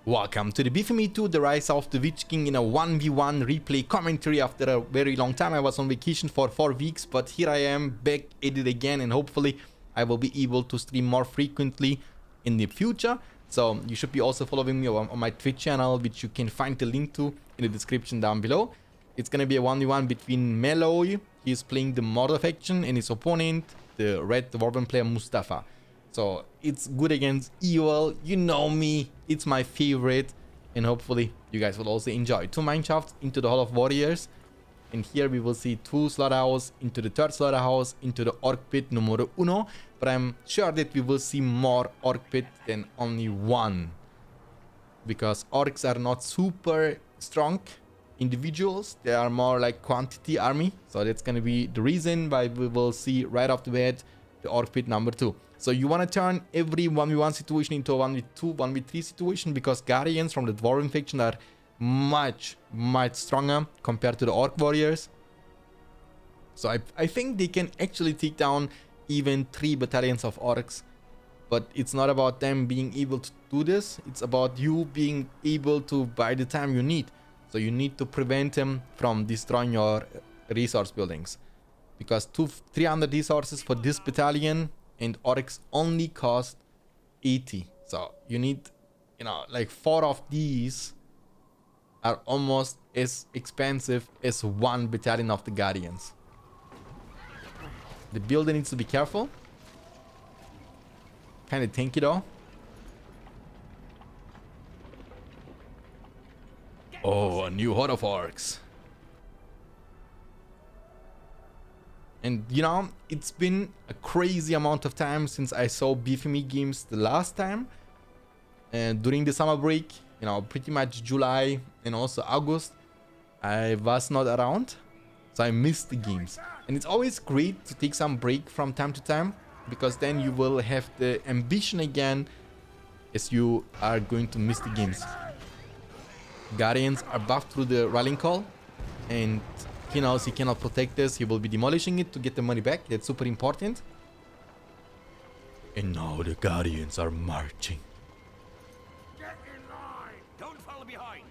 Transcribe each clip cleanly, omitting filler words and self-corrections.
Welcome to the BFME2, the Rise of the Witch King in a 1v1 replay commentary. After a very long time, I was on vacation for 4 weeks, but here I am back at it again, and hopefully I will be able to stream more frequently in the future. So you should be also following me on my Twitch channel, which you can find the link to in the description down below. It's gonna be a 1v1 between Meloy, he's playing the Mordor faction, and his opponent, the red Dwarven player Mustafa. So it's good against evil, you know me, it's my favorite, and hopefully you guys will also enjoy. 2 mineshafts into the Hall of Warriors, and here we will see 2 slaughterhouse into the 3rd slaughterhouse into the Orc Pit numero uno, but I'm sure that we will see more Orc Pit than only 1, because Orcs are not super strong individuals, they are more like quantity army, so that's gonna be the reason why we will see right off the bat the Orc Pit number 2. So you want to turn every 1v1 situation into a 1v2, 1v3 situation, because Guardians from the Dwarven faction are much stronger compared to the Orc Warriors. So I think they can actually take down even 3 battalions of Orcs. But it's not about them being able to do this, it's about you being able to buy the time you need. So you need to prevent them from destroying your resource buildings. Because 300 resources for this battalion, and Orcs only cost 80. So you need, you know, like 4 of these are almost as expensive as 1 battalion of the Guardians. The builder needs to be careful. Kind of tanky though. Oh, a new horde of Orcs. And you know, it's been a crazy amount of time since I saw BFME games the last time. And during the summer break, you know, pretty much July and also August, I was not around. So I missed the games. And it's always great to take some break from time to time, because then you will have the ambition again as you are going to miss the games. Guardians are buffed through the rallying call, and he knows he cannot protect this, he will be demolishing it to get the money back, that's super important. And now the Guardians are marching. Get in line! Don't fall behind!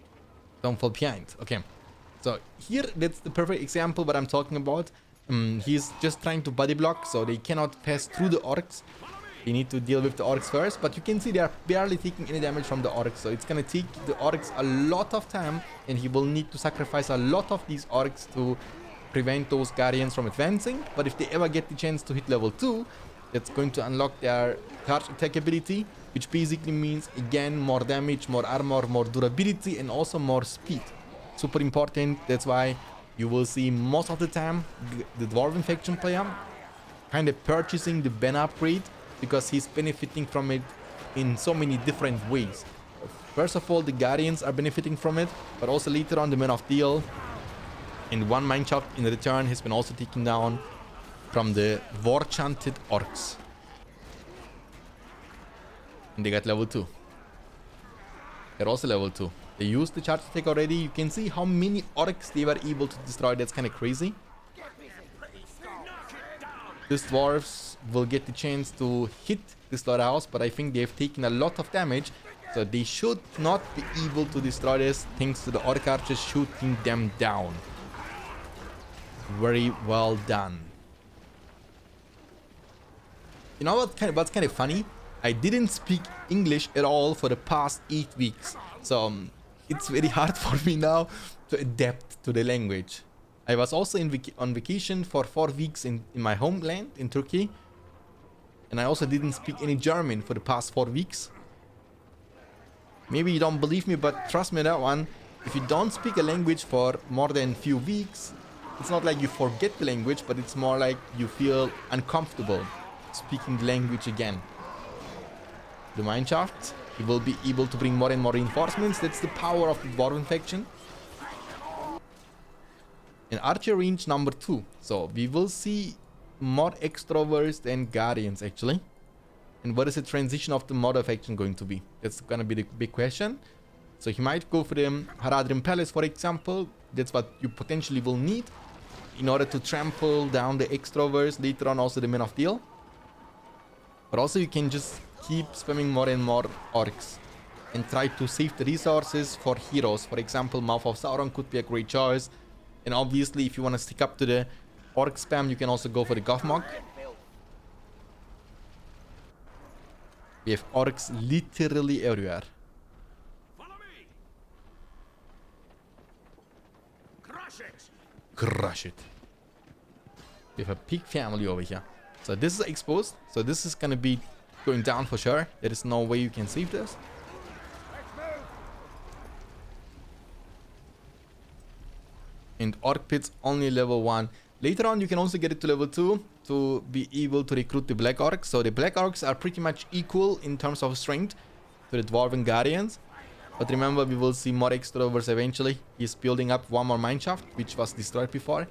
Don't fall behind, okay. So here, that's the perfect example what I'm talking about. He's just trying to body block, so they cannot pass through the Orcs. They need to deal with the Orcs first, but you can see they are barely taking any damage from the Orcs, so it's gonna take the Orcs a lot of time, and he will need to sacrifice a lot of these Orcs to prevent those Guardians from advancing. But if they ever get the chance to hit level 2, that's going to unlock their charge attack ability, which basically means, again, more damage, more armor, more durability, and also more speed. Super important, that's why you will see most of the time the Dwarven faction player kind of purchasing the banner upgrade, because he's benefiting from it in so many different ways. First of all, the Guardians are benefiting from it, but also later on the Men of Steel. And 1 mineshaft in return has been also taken down from the war-chanted Orcs. And they got level 2. They're also level 2. They used the charge attack already. You can see how many Orcs they were able to destroy. That's kind of crazy. These dwarves will get the chance to hit the slaughterhouse, but I think they have taken a lot of damage, so they should not be able to destroy this thanks to the Orc archers shooting them down. Very well done. You know what's kind of funny? I didn't speak English at all for the past 8 weeks, so it's very hard for me now to adapt to the language. I was also on vacation for 4 weeks in my homeland in Turkey, and I also didn't speak any German for the past 4 weeks. Maybe you don't believe me, but trust me on that one. If you don't speak a language for more than a few weeks, it's not like you forget the language, but it's more like you feel uncomfortable speaking the language again. The mineshaft, he will be able to bring more and more reinforcements. That's the power of the Dwarven faction. And archer range number 2. So we will see more extroverts than Guardians actually. And what is the transition of the Mordor faction going to be? That's gonna be the big question. So he might go for the Haradrim Palace, for example. That's what you potentially will need in order to trample down the extroverts, later on also the Men of Steel. But also you can just keep spamming more and more Orcs. and try to save the resources for heroes. For example, Mouth of Sauron could be a great choice. And obviously, if you want to stick up to the orc spam, you can also go for the Gothmog. We have orcs literally everywhere. Follow me. Crush it. Crush it. We have a pig family over here. So this is exposed. So this is going to be going down for sure. There is no way you can save this. And Orc Pit's only level 1. Later on, you can also get it to level 2 to be able to recruit the Black Orcs. So the Black Orcs are pretty much equal in terms of strength to the Dwarven Guardians. But remember, we will see more extrovers eventually. He's building up one more mineshaft, which was destroyed before.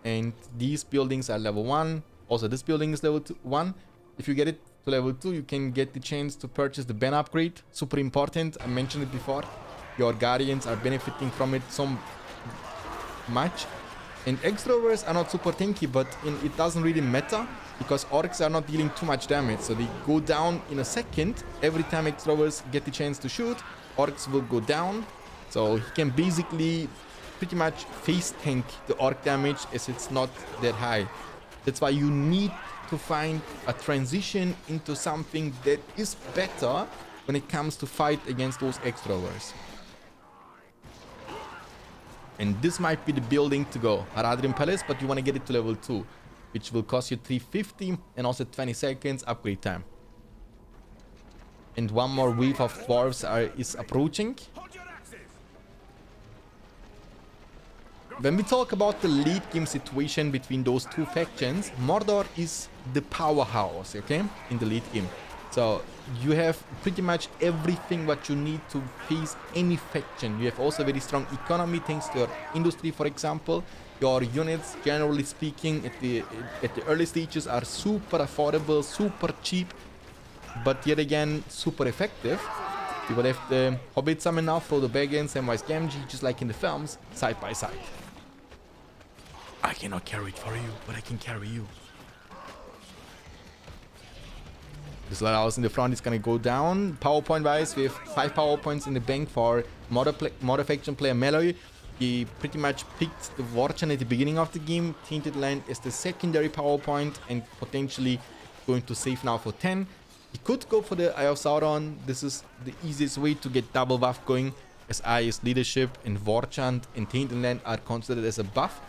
And these buildings are level 1. Also, this building is level 1. If you get it to level 2, you can get the chance to purchase the Ben upgrade. Super important. I mentioned it before. Your Guardians are benefiting from it so much. And extroverts are not super tanky, but it doesn't really matter because orcs are not dealing too much damage. So they go down in a second. Every time extroverts get the chance to shoot, orcs will go down. So he can basically pretty much face tank the orc damage as it's not that high. That's why you need to find a transition into something that is better when it comes to fight against those extroverts. And this might be the building to go. Haradrim Palace, but you want to get it to level 2, which will cost you 350 and also 20 seconds upgrade time. And one more wave of dwarves is approaching. When we talk about the late game situation between those two factions, Mordor is the powerhouse, okay, in the late game. So you have pretty much everything what you need to face any faction. You have also very strong economy thanks to your industry, for example. Your units, generally speaking, at the early stages are super affordable, super cheap, but yet again super effective. You will have the Hobbit summon now, Frodo Baggins, Samwise Gamgee, just like in the films, side by side. I cannot carry it for you, but I can carry you. This house in the front is gonna go down. PowerPoint wise, we have 5 PowerPoints in the bank for Mordor faction player Malloy. He pretty much picked the Warchan at the beginning of the game, Tainted Land as the secondary PowerPoint, and potentially going to save now for 10. He could go for the Eye of Sauron. This is the easiest way to get double buff going, as Eye is leadership and Warchant and Tainted Land are considered as a buff.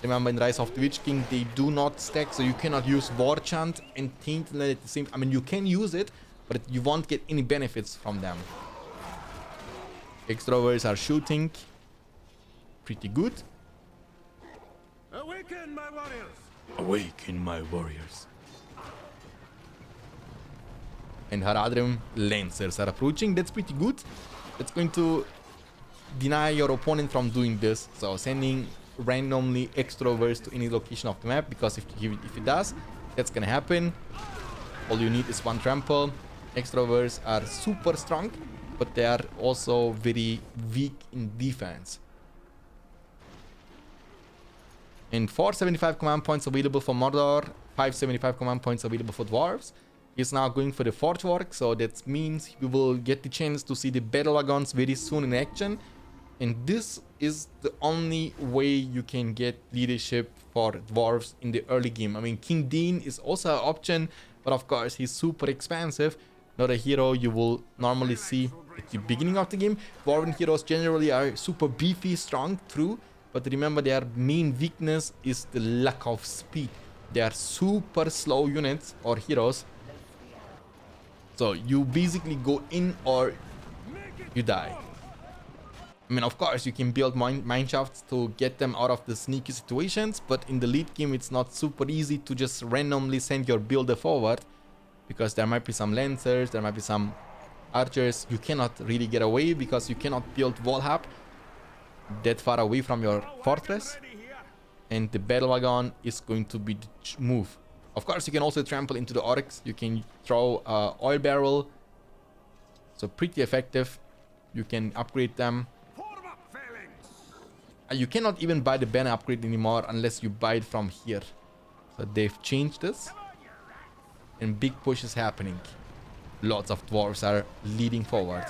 Remember, in Rise of the Witch King, they do not stack, so you cannot use Warchant and Tainted Land at the same time. I mean, you can use it, but you won't get any benefits from them. Extroverts are shooting. Pretty good. Awaken, my warriors! Awaken, my warriors. And Haradrim Lancers are approaching. That's pretty good. That's going to deny your opponent from doing this. So sending randomly extroverts to any location of the map, because if it does, that's gonna happen. All you need is one trample. Extroverts are super strong, but they are also very weak in defense. And 475 command points available for Mordor, 575 command points available for dwarves. He's now going for the Forge Work, so that means we will get the chance to see the battle wagons very soon in action. And this is the only way you can get leadership for dwarves in the early game. I mean, King Dean is also an option, but of course he's super expensive. Not a hero you will normally see at the beginning of the game. Dwarven heroes generally are super beefy, strong, true, but remember their main weakness is the lack of speed. They are super slow units or heroes. So you basically go in or you die. I mean, of course, you can build mineshafts to get them out of the sneaky situations, but in the late game, it's not super easy to just randomly send your builder forward, because there might be some lancers, there might be some archers. You cannot really get away because you cannot build wallhap that far away from your fortress, and the battle wagon is going to be the move. Of course, you can also trample into the orcs. You can throw an oil barrel, so pretty effective. You can upgrade them. You cannot even buy the banner upgrade anymore unless you buy it from here. So they've changed this. And big push is happening. Lots of dwarves are leading forward.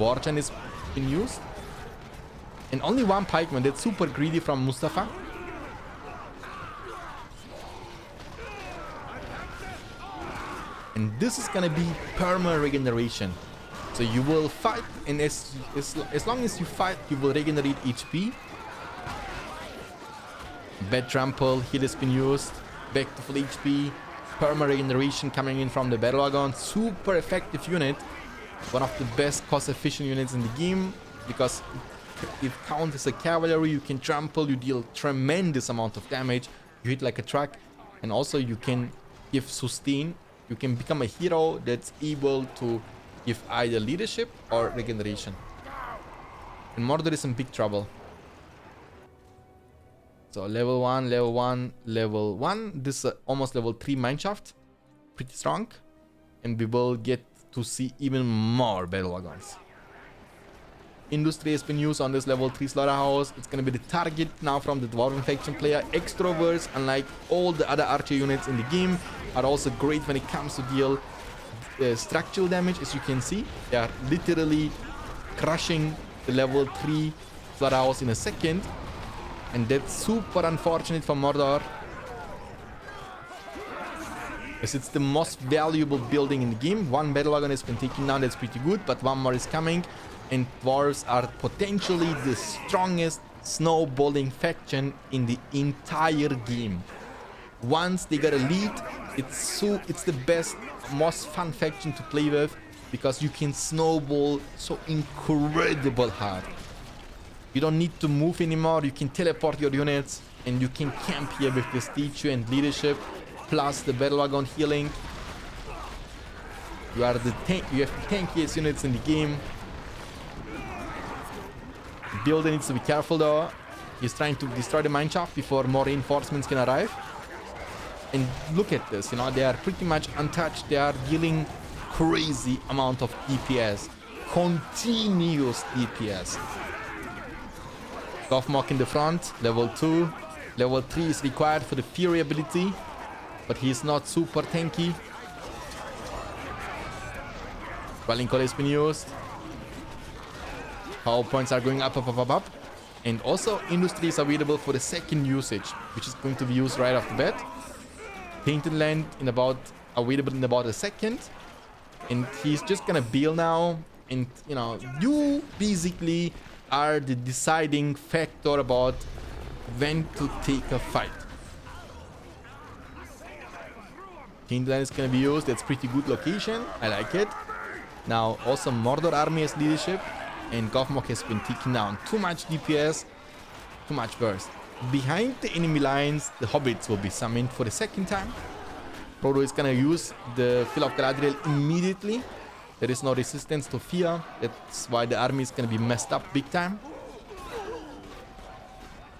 Dwarven is being used. And only one pikeman. That's super greedy from Mustafa. And this is gonna be perma regeneration. So you will fight, and as long as you fight, you will regenerate HP. Bad trample, heal has been used. Back to full HP. Perma regeneration coming in from the battle wagon. Super effective unit. One of the best cost efficient units in the game, because it counts as a cavalry. You can trample, you deal tremendous amount of damage, you hit like a truck, and also you can give sustain. You can become a hero that's able to give either leadership or regeneration. And Mordor is in big trouble. So level 1, level 1, level 1. This is almost level 3 mineshaft. Pretty strong. And we will get to see even more battle wagons. Industry has been used on this level 3 slaughterhouse. It's going to be the target now from the Dwarven faction player. Extroverts, unlike all the other archer units in the game, are also great when it comes to deal structural damage. As you can see, they are literally crushing the level 3 slaughterhouse in a second. And that's super unfortunate for Mordor, as it's the most valuable building in the game. One battle wagon has been taken down, that's pretty good, but one more is coming. And dwarves are potentially the strongest snowballing faction in the entire game. Once they got a lead, it's the best, most fun faction to play with, because you can snowball so incredible hard. You don't need to move anymore, you can teleport your units, and you can camp here with the statue and leadership, plus the battle wagon healing. You have the tankiest units in the game. Builder needs to be careful though. He's trying to destroy the mineshaft before more reinforcements can arrive. And look at this, you know, they are pretty much untouched. They are dealing crazy amount of DPS. Continuous DPS. Gothmog in the front, level 2. Level 3 is required for the Fury ability, but he is not super tanky. Quelling Call has been used. Power points are going up, up, up, up, up. And also Industry is available for the second usage, which is going to be used right off the bat. Painted Land available in about a second. And he's just gonna bail now. And you know, you basically are the deciding factor about when to take a fight. Painted Land is gonna be used. That's pretty good location. I like it. Now also Mordor army has leadership. And Gothmog has been taken down. Too much DPS, too much burst. Behind the enemy lines, the hobbits will be summoned for the second time. Frodo is gonna use the Fill of Galadriel immediately. There is no resistance to fear. That's why the army is gonna be messed up big time.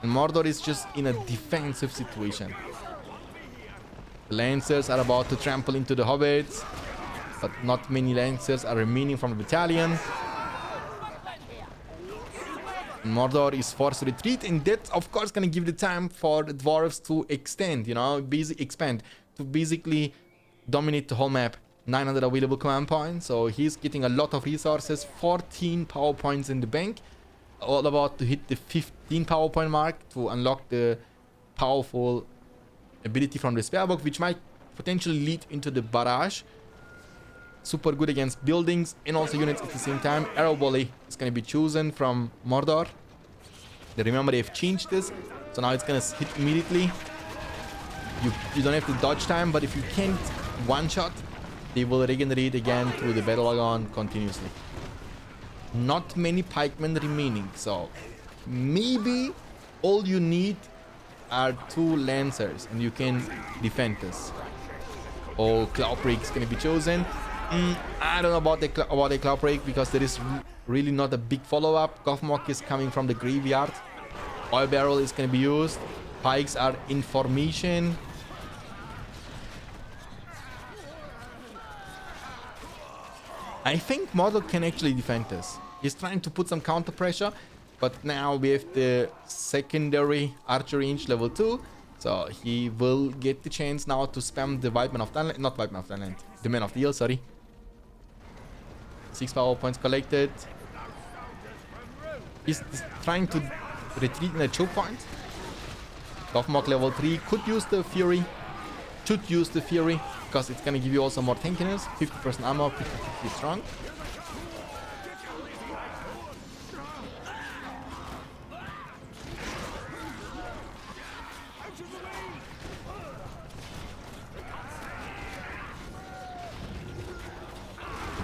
And Mordor is just in a defensive situation. The Lancers are about to trample into the hobbits, but not many Lancers are remaining from the battalion. Mordor is forced to retreat, and that's of course gonna give the time for the dwarves to extend, you know, expand, to basically dominate the whole map. 900 available command points, so he's getting a lot of resources. 14 power points in the bank, all about to hit the 15 power point mark to unlock the powerful ability from the spell book, which might potentially lead into the barrage. Super good against buildings and also units at the same time. Arrow volley is going to be chosen from Mordor. Remember, they've changed this, so now it's going to hit immediately. You don't have to dodge time, but if you can't one shot, they will regenerate again through the battle wagon continuously. Not many pikemen remaining, so maybe all you need are 2 lancers and you can defend this. Oh, Cloudbreak is going to be chosen. I don't know about the Cloudbreak, because there is really not a big follow-up. Gothmog is coming from the graveyard. Oil barrel is going to be used. Pikes are in formation. I think Mordor can actually defend this. He's trying to put some counter pressure, but now we have the secondary archer range level 2. So he will get the chance now to spam the White Man of Dunland, not White Man of Dunland, the Man of the Hill, sorry. 6 power points collected. He's trying to retreat in a choke point. Dwarven level 3 could use the Fury. Should use the Fury because it's gonna give you also more tankiness. 50% armor, 50 strong.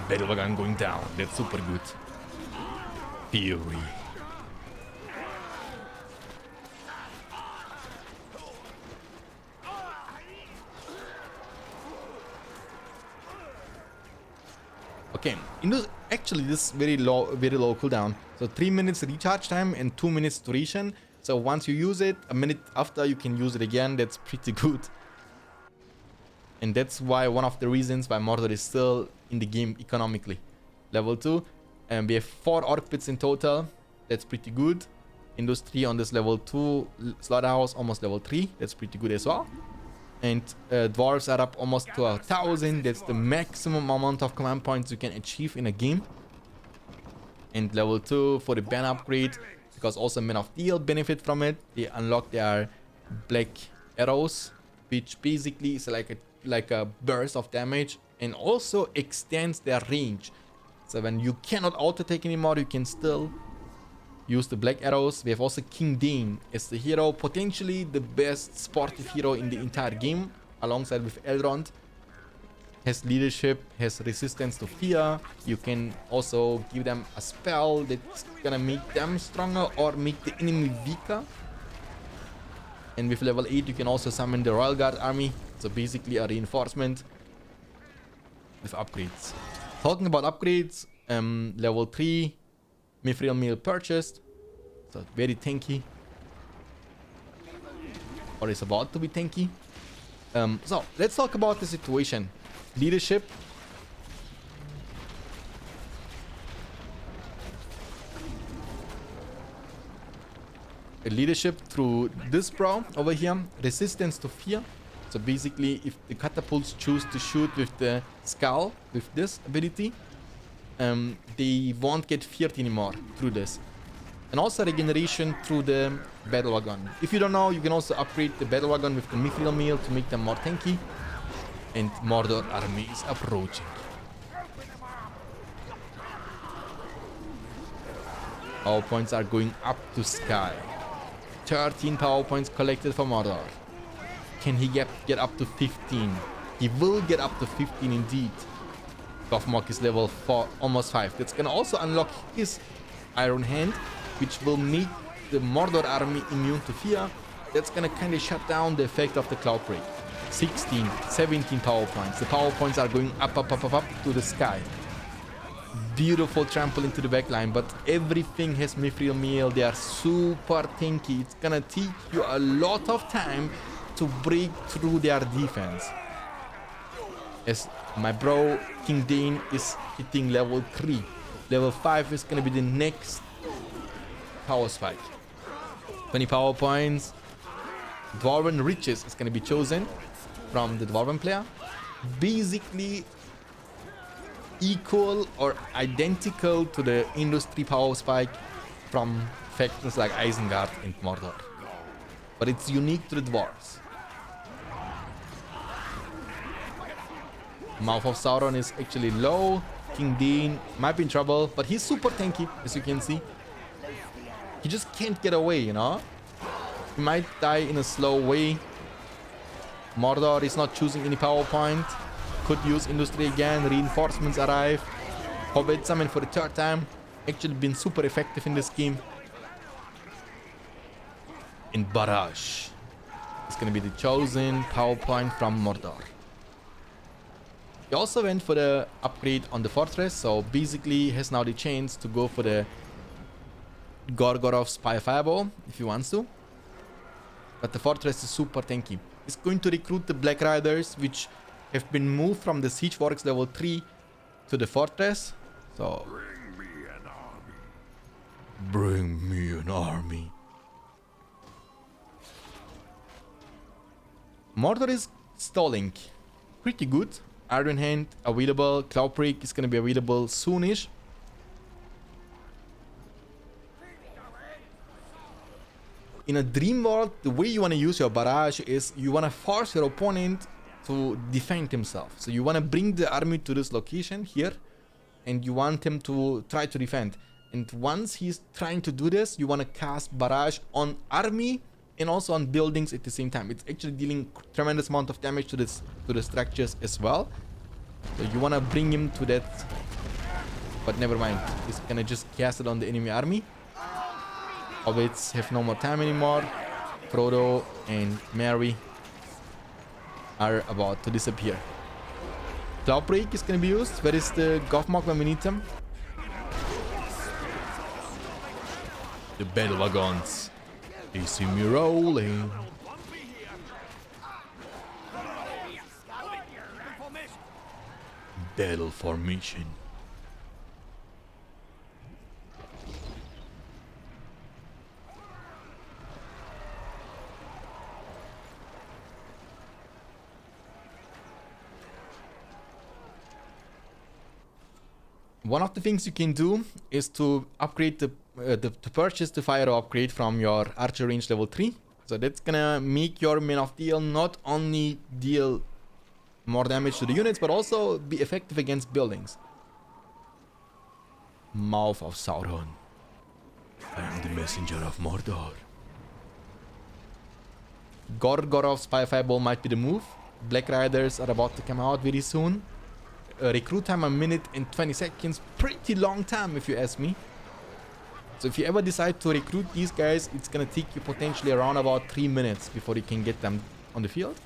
Battle wagon going down. That's super good. Fury. Okay, actually this is very low cooldown. So 3 minutes recharge time and 2 minutes duration. So once you use it, a minute after you can use it again. That's pretty good. And that's why one of the reasons why Mordor is still in the game economically. Level 2. And we have 4 orc pits in total. That's pretty good. Industry on this level 2. Slaughterhouse almost level 3. That's pretty good as well. And dwarves are up almost to 1,000. That's the maximum amount of command points you can achieve in a game. And level 2 for the ban upgrade. Because also Men of Steel benefit from it. They unlock their black arrows. Which basically is like a burst of damage. And also extends their range. So when you cannot auto-take anymore, you can still use the black arrows. We have also King Dane as the hero. Potentially the best sportive hero in the entire game. Alongside with Elrond. Has leadership, has resistance to fear. You can also give them a spell that's gonna make them stronger or make the enemy weaker. And with level 8 you can also summon the Royal Guard army. So basically a reinforcement with upgrades. Talking about upgrades, level 3 Mithril Meal purchased. So very tanky. Or is about to be tanky. So let's talk about the situation. Leadership. Leadership through this bro over here. Resistance to fear. So basically if the catapults choose to shoot with the skull, with this ability, they won't get feared anymore through this. And also regeneration through the battle wagon. If you don't know, you can also upgrade the battle wagon with the Mithril Meal to make them more tanky. And Mordor army is approaching. Power points are going up to sky. 13 power points collected for Mordor. Can he get up to 15? He will get up to 15 indeed. Gothmog is level 4, almost 5. That's gonna also unlock his Iron Hand, which will make the Mordor army immune to fear. That's gonna kind of shut down the effect of the Cloud Break. 16, 17 power points. The power points are going up to the sky. Beautiful trample into the backline, but everything has Mithril Meal. They are super tanky. It's gonna take you a lot of time to break through their defense. As my bro King Dane is hitting level 3. Level 5 is gonna be the next power spike. 20 power points. Dwarven Riches is gonna be chosen from the Dwarven player. Basically equal or identical to the industry power spike from factions like Isengard and Mordor. But it's unique to the dwarves. Mouth of Sauron is actually low. King Dane might be in trouble, but he's super tanky, as you can see. He just can't get away, you know? He might die in a slow way. Mordor is not choosing any power point. Could use industry again. Reinforcements arrive. Hobbit summon for the 3rd time. Actually been super effective in this game. And Barrage is gonna be the chosen power point from Mordor. He also went for the upgrade on the fortress, so basically has now the chance to go for the Gorgorov's Spy Fireball if he wants to. But the fortress is super tanky. He's going to recruit the Black Riders, which have been moved from the Siege Works level 3 to the fortress. So bring me an army. Mordor is stalling. Pretty good. Iron Hand available. Cloud Break is going to be available soonish. in a dream world, the way you want to use your barrage is you want to force your opponent to defend himself. So you want to bring the army to this location here, and you want him to try to defend. And once he's trying to do this, you want to cast barrage on army and also on buildings at the same time. It's actually dealing tremendous amount of damage to the structures as well. So you want to bring him to that, but never mind. He's gonna just cast it on the enemy army. Hobbits have no more time anymore. Frodo and Merry are about to disappear. Cloud Break is gonna be used. Where is the Gothmog when we need them? The battle wagons. They see me rolling. Battle formation. One of the things you can do is to upgrade to purchase the fire upgrade from your archer range level 3. So that's gonna make your Men of Steel not only deal more damage to the units, but also be effective against buildings. Mouth of Sauron. I am the messenger of Mordor. Gorgorov's Fireball might be the move. Black Riders are about to come out very soon. Recruit time 1 minute and 20 seconds. Pretty long time if you ask me. So if you ever decide to recruit these guys, it's gonna take you potentially around about 3 minutes before you can get them on the field.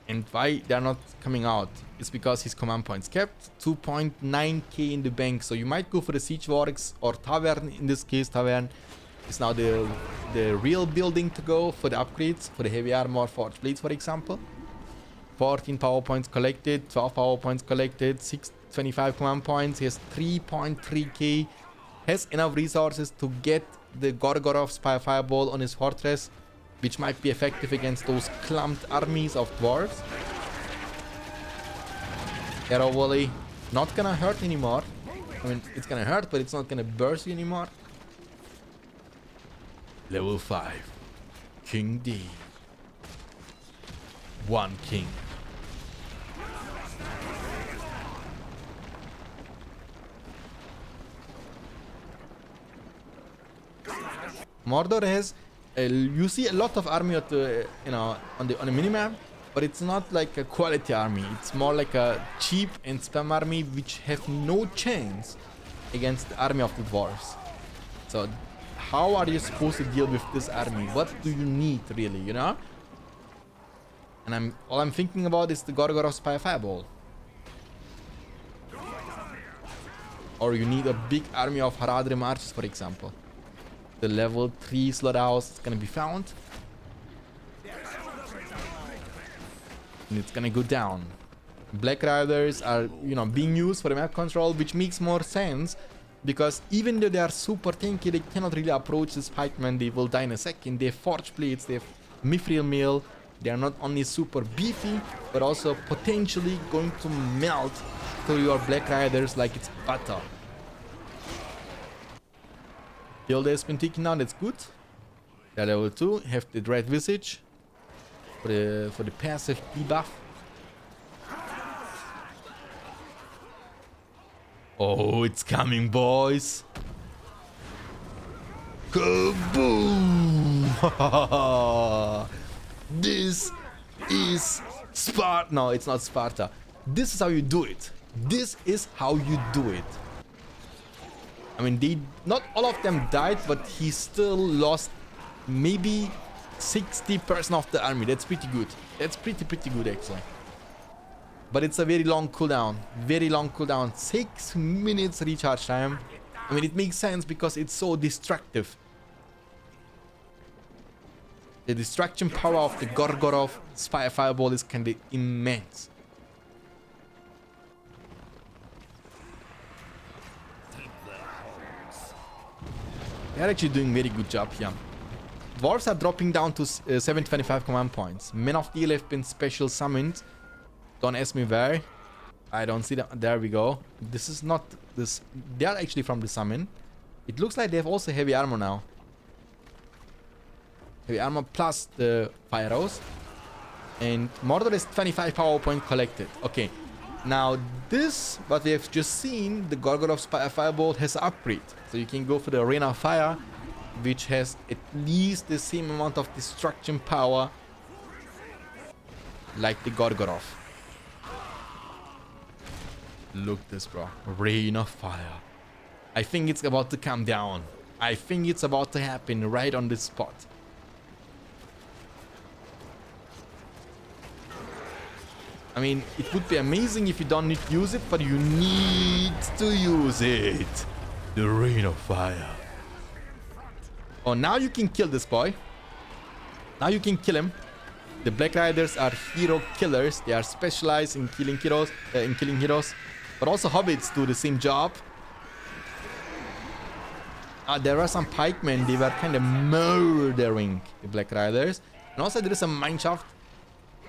And why they're not coming out is because his command points kept 2.9k in the bank. So you might go for the Siege Works or Tavern. In this case, Tavern is now the real building to go for the upgrades, for the heavy armor, forged blades, for example. 14 power points collected, 12 power points collected, 625 command points. He has 3.3k. Has enough resources to get the Gorgorov's Fireball on his fortress, which might be effective against those clumped armies of dwarves. Arrow volley, not gonna hurt anymore. I mean, it's gonna hurt, but it's not gonna burst you anymore. Level 5. King D. One king. Mordor has you see a lot of army at the, on the minimap, but it's not like a quality army. It's more like a cheap and spam army which have no chance against the army of the dwarves. So how are you supposed to deal with this army? What do you need really, you know? And all I'm thinking about is the Gorgorov's Fireball. Or you need a big army of Haradrim archers, for example. The level 3 slaughterhouse is gonna be found. And it's gonna go down. Black Riders are, being used for the map control, which makes more sense. Because even though they are super tanky, they cannot really approach this pikeman. They will die in a second. They have forged blades, they have mithril mail. They are not only super beefy, but also potentially going to melt through your Black Riders like it's butter. Build has been taken down, that's good. They're level 2, have the Dread Visage for the passive debuff. Oh, it's coming, boys. Kaboom! This is Sparta. No, it's not Sparta. This is how you do it. This is how you do it. I mean, not all of them died, but he still lost maybe 60% of the army. That's pretty good. That's pretty good, actually. But it's a very long cooldown. Very long cooldown. 6 minutes recharge time. I mean, it makes sense because it's so destructive. The destruction power of the Gorgorov's Fireball is kind of immense. They're actually doing a very good job here. Dwarves are dropping down to 725 command points. Men of Steel have been special summoned. Don't ask me where. I don't see them. There we go. This is not this. They are actually from the summon. It looks like they have also heavy armor now. heavy armor plus the fire arrows. And Mordor is 25 power point collected. Okay, now this, what we have just seen, the Gorgorov's Firebolt has an upgrade. So you can go for the Arena of Fire, which has at least the same amount of destruction power like the Gorgorov. Look this, bro. Rain of Fire. I think it's about to come down. I think it's about to happen right on this spot. I mean, it would be amazing if you don't need to use it, but you need to use it. The Rain of Fire. Oh, now you can kill this boy. Now you can kill him. The Black Riders are hero killers. They are specialized in killing heroes, but also hobbits do the same job. There are some pikemen. They were kind of murdering the Black Riders. And also there is a mineshaft.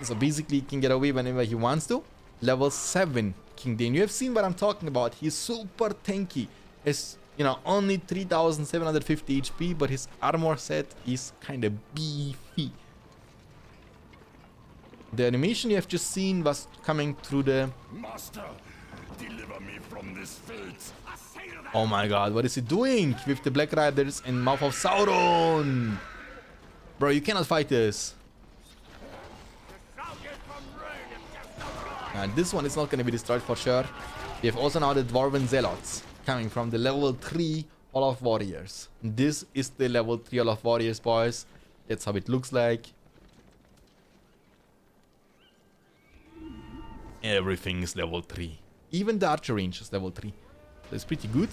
So basically he can get away whenever he wants to. Level 7 King Dane. You have seen what I'm talking about. He's super tanky. Has, you know, only 3750 HP, but his armor set is kind of beefy. The animation you have just seen was coming through the... Master, deliver me from this fate. Oh my god, what is he doing with the Black Riders and Mouth of Sauron? Bro, you cannot fight this. This one is not going to be destroyed for sure. We have also now the Dwarven Zealots coming from the level 3 Hall of Warriors. This is the level 3 Hall of Warriors, boys. That's how it looks like. Everything is level 3. Even the archer range is level 3. That's pretty good.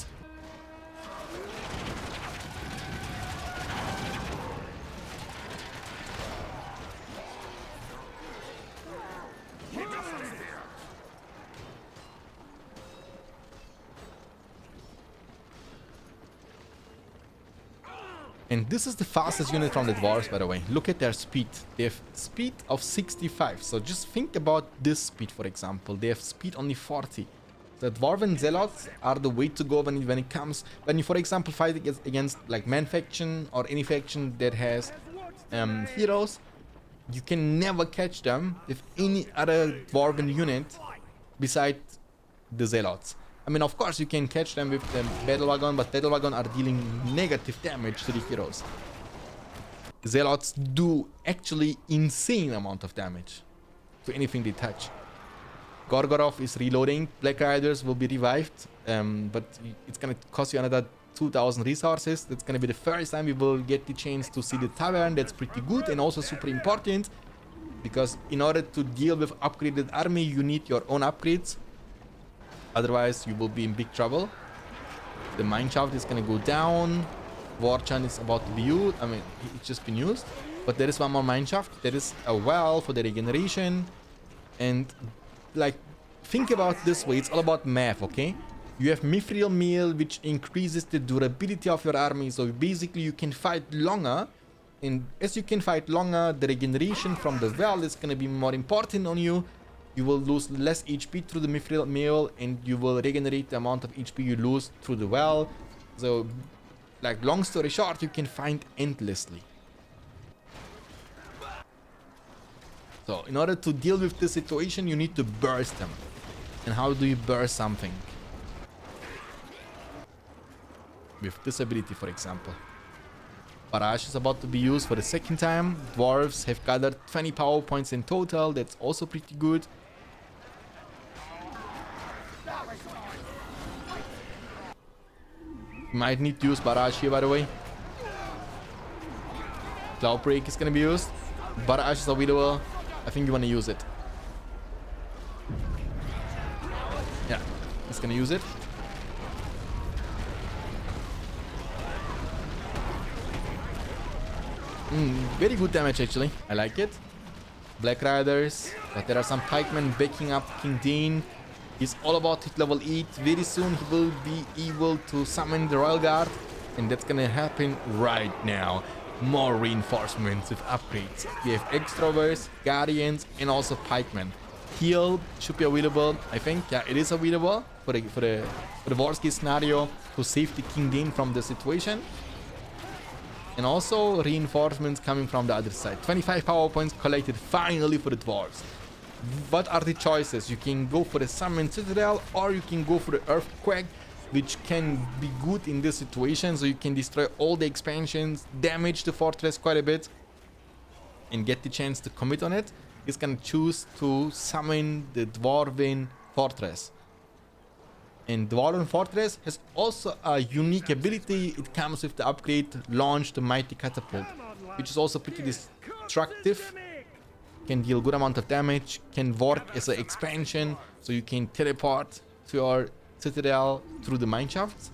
And this is the fastest unit from the dwarves, by the way. Look at their speed. They have speed of 65. So just think about this speed, for example. They have speed only 40. The Dwarven Zealots are the way to go when it comes... When you, for example, fight against like Man faction or any faction that has heroes, you can never catch them with any other Dwarven unit besides the Zealots. I mean, of course, you can catch them with the Battle Wagon, but Battle Wagon are dealing negative damage to the heroes. Zealots do actually insane amount of damage to anything they touch. Gorgorov is reloading. Black Riders will be revived, but it's gonna cost you another 2000 resources. That's gonna be the first time we will get the chance to see the tavern. That's pretty good and also super important, because in order to deal with upgraded army, you need your own upgrades. Otherwise, you will be in big trouble. The mineshaft is gonna go down. Warchan is about to be used. I mean, it's just been used. But there is one more mineshaft. There is a well for the regeneration. And, like, think about it this way. It's all about math, okay? You have Mithril Meal, which increases the durability of your army. So basically, you can fight longer. And as you can fight longer, the regeneration from the well is gonna be more important on you. You will lose less HP through the Mithril Meal, and you will regenerate the amount of HP you lose through the well. So, like, long story short, you can find endlessly. So, in order to deal with this situation, you need to burst them. And how do you burst something? With this ability, for example. Barrage is about to be used for the second time. Dwarves have gathered 20 power points in total. That's also pretty good. Might need to use Barrage here, by the way. Cloud Break is gonna be used. Barrage is available. I think you wanna use it. Yeah, he's gonna use it. Very good damage, actually. I like it. Black Riders, but there are some pikemen backing up King Dane. He's all about hit level 8. Very soon he will be able to summon the Royal Guard, and that's gonna happen right now. More reinforcements with upgrades. We have Extroverts, Guardians, and also pikemen. Heal should be available, I think. Yeah, it is available for the worst case scenario to save the King Dane from the situation. And also reinforcements coming from the other side. 25 power points collected finally for the dwarves. What are the choices? You can go for the summon citadel, or you can go for the earthquake, which can be good in this situation. So you can destroy all the expansions, damage the fortress quite a bit, and get the chance to commit on it. He's gonna choose to summon the Dwarven fortress. And Dwarven fortress has also a unique ability. It comes with the upgrade Launch the Mighty Catapult, which is also pretty destructive. Can deal good amount of damage, can work as an expansion, so you can teleport to your citadel through the mineshafts.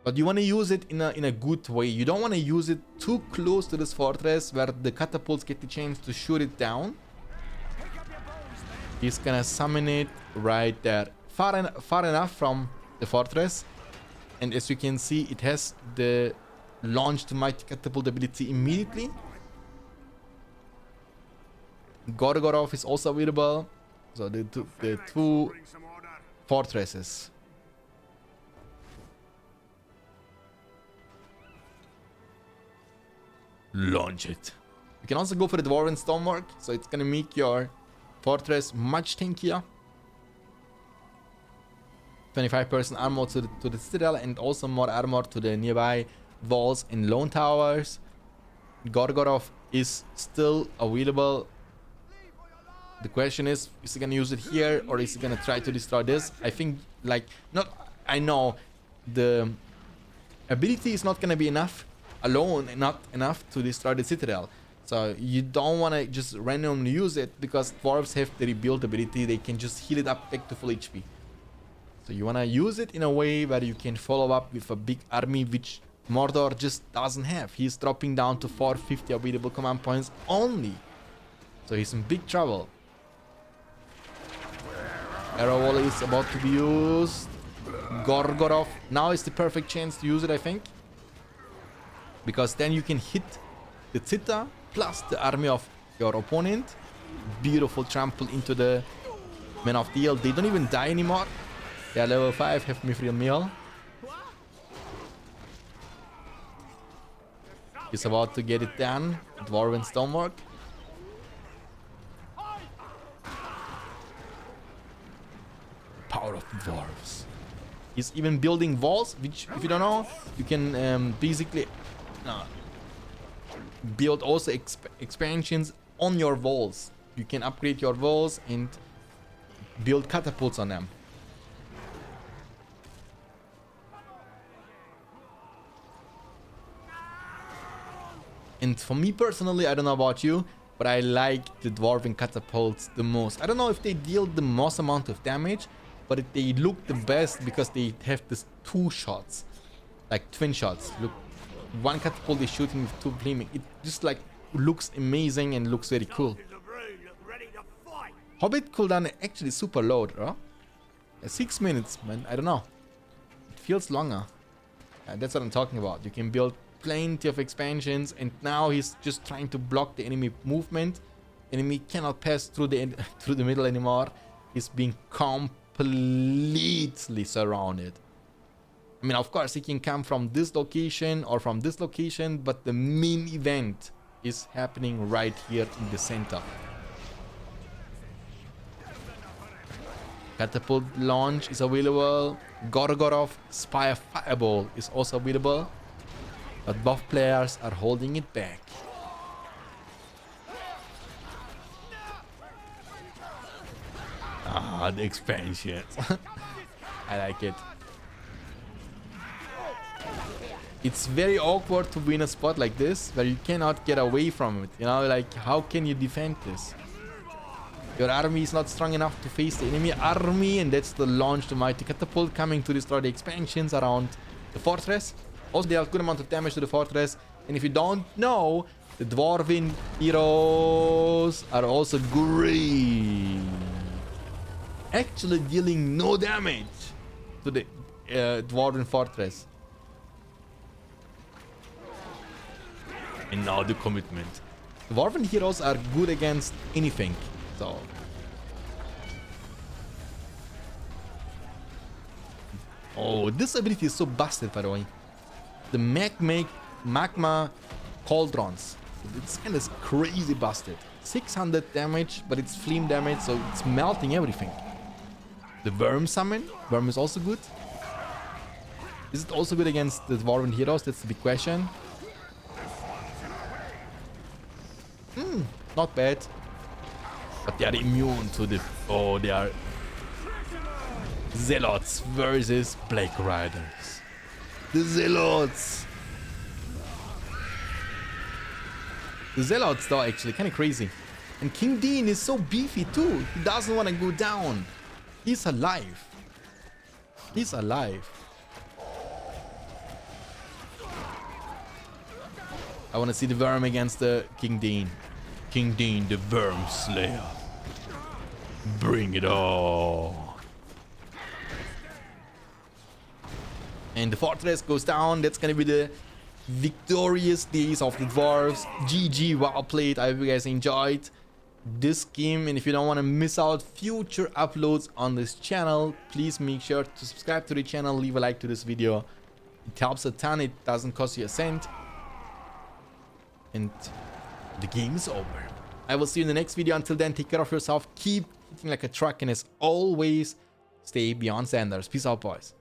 But you want to use it in a good way. You don't want to use it too close to this fortress where the catapults get the chance to shoot it down. He's gonna summon it right there, far enough from the fortress. And as you can see, it has the Launch the Mighty Catapult ability immediately. Gorgorov is also available. So the two fortresses. Launch it. You can also go for the Dwarven Stonework, so it's gonna make your fortress much tankier. 25% armor to the citadel, and also more armor to the nearby walls and lone towers. Gorgorov is still available. The question is he gonna use it here, or is he gonna try to destroy this? I think, I know the ability is not gonna be enough alone, not enough to destroy the citadel. So you don't want to just randomly use it, because dwarves have the rebuild ability. They can just heal it up back to full HP. So you want to use it in a way where you can follow up with a big army, which Mordor just doesn't have. He's dropping down to 450 available command points only. So he's in big trouble. Arrow Wall is about to be used. Gorgorov. Now is the perfect chance to use it, I think. Because then you can hit the Zita plus the army of your opponent. Beautiful trample into the Men of Steel. They don't even die anymore. They are level 5, have Mithril Meal. He's about to get it done. Dwarven Stonework. Power of the dwarves. He's even building walls, which, if you don't know, you can basically build also expansions on your walls. You can upgrade your walls and build catapults on them. And for me personally, I don't know about you, but I like the Dwarven catapults the most. I don't know if they deal the most amount of damage, but they look the best because they have this 2 shots, like twin shots. Look, one catapult is shooting with 2 flaming. It just like looks amazing and looks very cool. Hobbit cooldown actually super low, bro. 6 minutes, man. I don't know. It feels longer. That's what I'm talking about. You can build plenty of expansions, and now he's just trying to block the enemy movement. Enemy cannot pass through the middle anymore. He's being completely surrounded. I mean, of course, he can come from this location or from this location, but the main event is happening right here in the center. Catapult launch is available. Gorgorov Spire Fireball is also available, but both players are holding it back. Ah, the expansions. I like it. It's very awkward to be in a spot like this where you cannot get away from it. You know, like, how can you defend this? Your army is not strong enough to face the enemy army, and that's the Launch the Mighty Catapult coming to destroy the expansions around the fortress. Also, they have a good amount of damage to the fortress. And if you don't know, the Dwarven heroes are also great. Actually dealing no damage to the Dwarven fortress. And now the commitment. Dwarven heroes are good against anything. So oh, this ability is so busted, by the way. the magma cauldrons. It's kind of crazy busted. 600 damage, but it's flame damage, so it's melting everything. The worm summon. Worm is also good. Is it also good against the Dwarven heroes? That's the big question. Not bad. But they are immune to the... Oh, they are... Zealots versus Black Riders. The Zealots! The Zealots, though, actually, kind of crazy. And King Dean is so beefy, too. He doesn't want to go down. He's alive. He's alive. I want to see the Worm against the King Dean. King Dean, the Worm Slayer. Bring it on. And the fortress goes down. That's gonna be the victorious days of the dwarves. GG, well played. I hope you guys enjoyed this game. And if you don't want to miss out future uploads on this channel, please make sure to subscribe to the channel. Leave a like to this video. It helps a ton. It doesn't cost you a cent. And the game is over. I will see you in the next video. Until then, take care of yourself. Keep hitting like a truck. And as always, stay beyond standards. Peace out, boys.